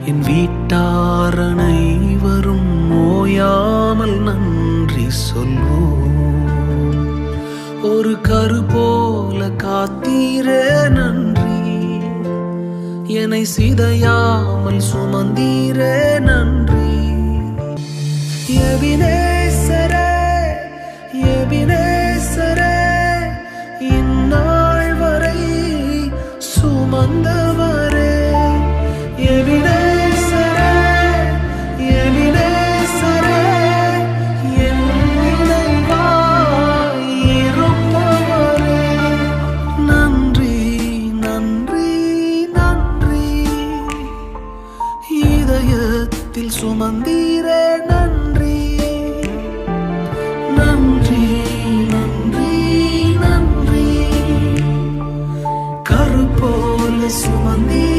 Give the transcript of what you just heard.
என் வீட்டார் அனைவரும் ஓயாமல் நன்றி சொல்வோம். ஒரு கரு போல காத்தீரே நன்றி, என்னை சிதையாமல் சுமந்தீரே நன்றி. எபினேசரே எபினேசரே, இந்நாள் வரை சுமந்தவரே. எபினேசரே எபினேசரே, என் நினைவாய் இருப்பவரே. நன்றி நன்றி நன்றி, இதயத்தில் சுமந்தீரே நன்றி. நன்றி நன்றி நன்றி, கரு போல சுமந்தீரே